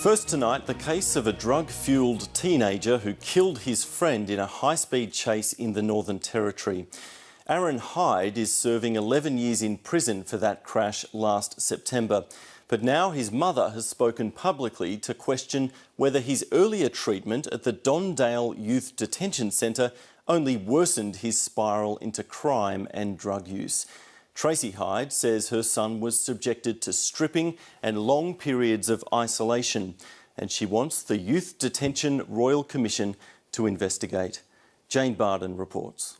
First tonight, the case of a drug-fuelled teenager who killed his friend in a high-speed chase in the Northern Territory. Aaron Hyde is serving 11 years in prison for that crash last September. But now his mother has spoken publicly to question whether his earlier treatment at the Dondale Youth Detention Centre only worsened his spiral into crime and drug use. Tracy Hyde says her son was subjected to stripping and long periods of isolation, and she wants the Youth Detention Royal Commission to investigate. Jane Bardon reports.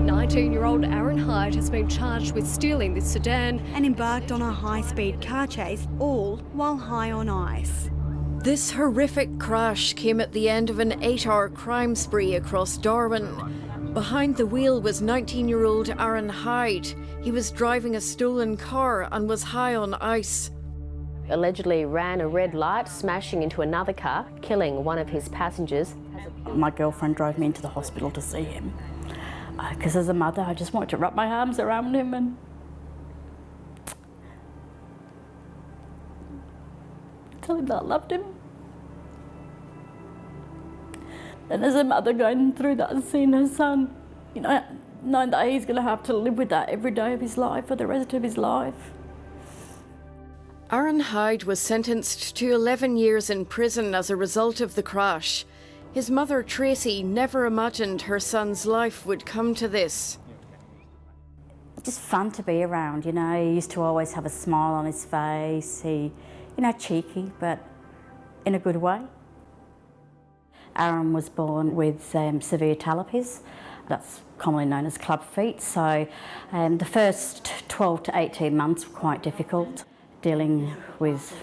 19-year-old Aaron Hyde has been charged with stealing this sedan and embarked on a high-speed car chase, all while high on ice. This horrific crash came at the end of an 8-hour crime spree across Darwin. Behind the wheel was 19-year-old Aaron Hyde. He was driving a stolen car and was high on ice. Allegedly ran a red light, smashing into another car, killing one of his passengers. My girlfriend drove me into the hospital to see him. Because as a mother, I just wanted to wrap my arms around him and tell him that I loved him. And as a mother going through that and seeing her son, you know, knowing that he's going to have to live with that every day of his life for the rest of his life. Aaron Hyde was sentenced to 11 years in prison as a result of the crash. His mother, Tracy, never imagined her son's life would come to this. Just fun to be around, you know. He used to always have a smile on his face. He, you know, cheeky, but in a good way. Aaron was born with severe talipes. That's commonly known as club feet. So the first 12 to 18 months were quite difficult, dealing with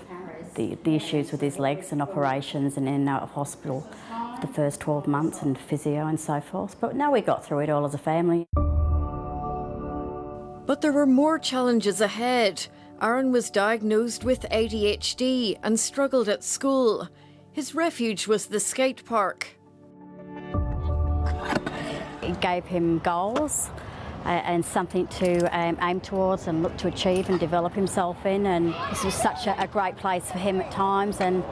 the issues with his legs and operations and in and out of hospital for the first 12 months and physio and so forth. But now we got through it all as a family. But there were more challenges ahead. Aaron was diagnosed with ADHD and struggled at school. His refuge was the skate park. It gave him goals and something to aim towards and look to achieve and develop himself in, and this was such a great place for him at times, and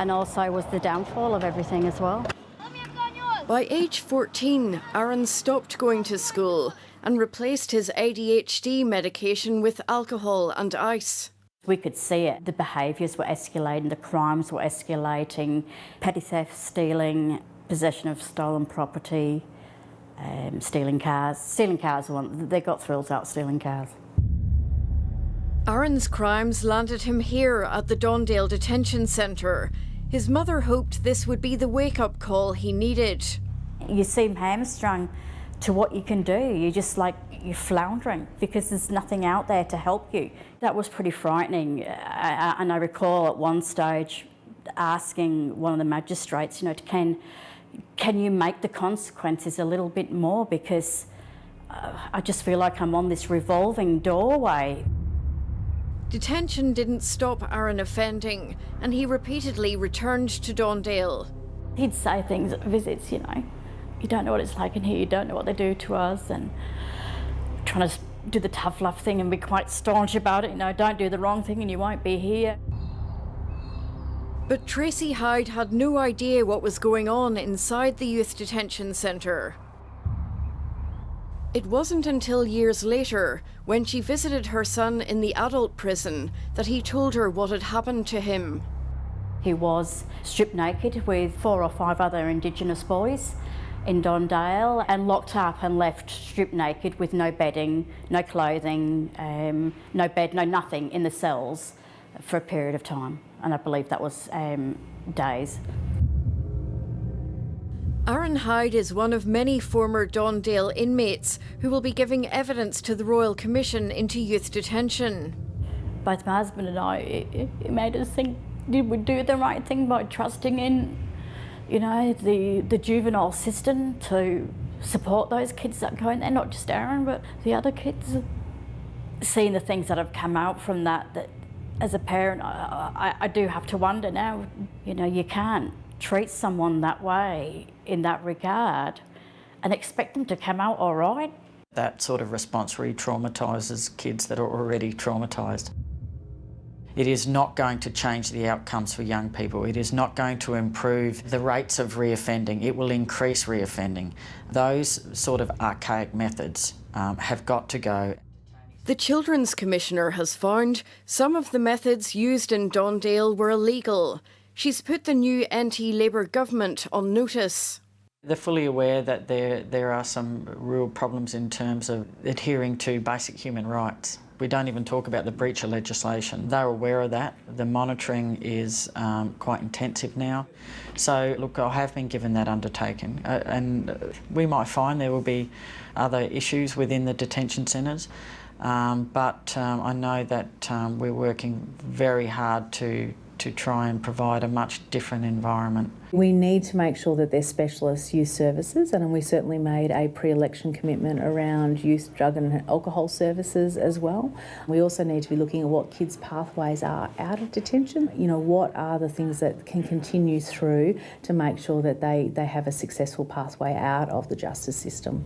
also was the downfall of everything as well. By age 14, Aaron stopped going to school and replaced his ADHD medication with alcohol and ice. We could see it. The behaviours were escalating, the crimes were escalating, petty theft, stealing, possession of stolen property, stealing cars. Stealing cars, they got thrills out stealing cars. Aaron's crimes landed him here at the Dondale Detention Centre. His mother hoped this would be the wake-up call he needed. You seem hamstrung to what you can do. You're floundering because there's nothing out there to help you. That was pretty frightening. And I recall at one stage asking one of the magistrates, you know, can you make the consequences a little bit more, because I just feel like I'm on this revolving doorway. Detention didn't stop Aaron offending, and he repeatedly returned to Dondale. He'd say things at visits, you know, you don't know what it's like in here, you don't know what they do to us, and trying to do the tough love thing and be quite staunch about it, you know, don't do the wrong thing and you won't be here. But Tracy Hyde had no idea what was going on inside the youth detention centre. It wasn't until years later, when she visited her son in the adult prison, that he told her what had happened to him. He was stripped naked with 4 or 5 other Indigenous boys in Dondale and locked up and left stripped naked with no bedding, no clothing, no bed, no nothing in the cells for a period of time. And I believe that was days. Aaron Hyde is one of many former Dondale inmates who will be giving evidence to the Royal Commission into youth detention. Both my husband and I, it made us think, did we do the right thing by trusting in, you know, the juvenile system to support those kids that go in there, not just Aaron, but the other kids. Seeing the things that have come out from that as a parent, I do have to wonder now, you know, you can't treat someone that way in that regard and expect them to come out all right. That sort of response re-traumatises kids that are already traumatised. It is not going to change the outcomes for young people. It is not going to improve the rates of reoffending. It will increase reoffending. Those sort of archaic methods have got to go. The Children's Commissioner has found some of the methods used in Dondale were illegal. She's put the new anti-Labor government on notice. They're fully aware that there are some real problems in terms of adhering to basic human rights. We don't even talk about the breach of legislation. They're aware of that. The monitoring is quite intensive now. So, look, I have been given that undertaking, and we might find there will be other issues within the detention centres, but I know that we're working very hard to try and provide a much different environment. We need to make sure that they're specialist youth services, and we certainly made a pre-election commitment around youth drug and alcohol services as well. We also need to be looking at what kids' pathways are out of detention. You know, what are the things that can continue through to make sure that they have a successful pathway out of the justice system.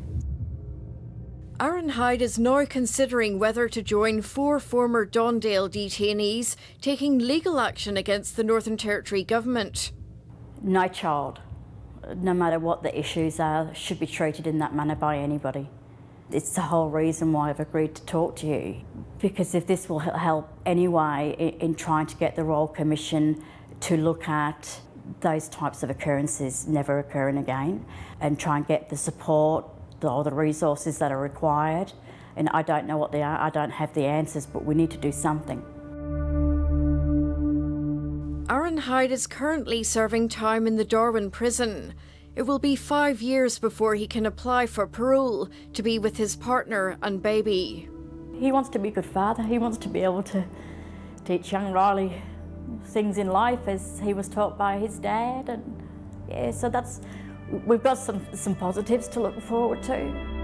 Aaron Hyde is now considering whether to join 4 former Dondale detainees taking legal action against the Northern Territory government. No child, no matter what the issues are, should be treated in that manner by anybody. It's the whole reason why I've agreed to talk to you, because if this will help anyway in trying to get the Royal Commission to look at those types of occurrences never occurring again and try and get the support, all the resources that are required, and I don't know what they are, I don't have the answers, but we need to do something. Aaron Hyde is currently serving time in the Darwin prison. It will be 5 years before he can apply for parole to be with his partner and baby. He wants to be a good father. He wants to be able to teach young Riley things in life as he was taught by his dad, and yeah, so we've got some positives to look forward to.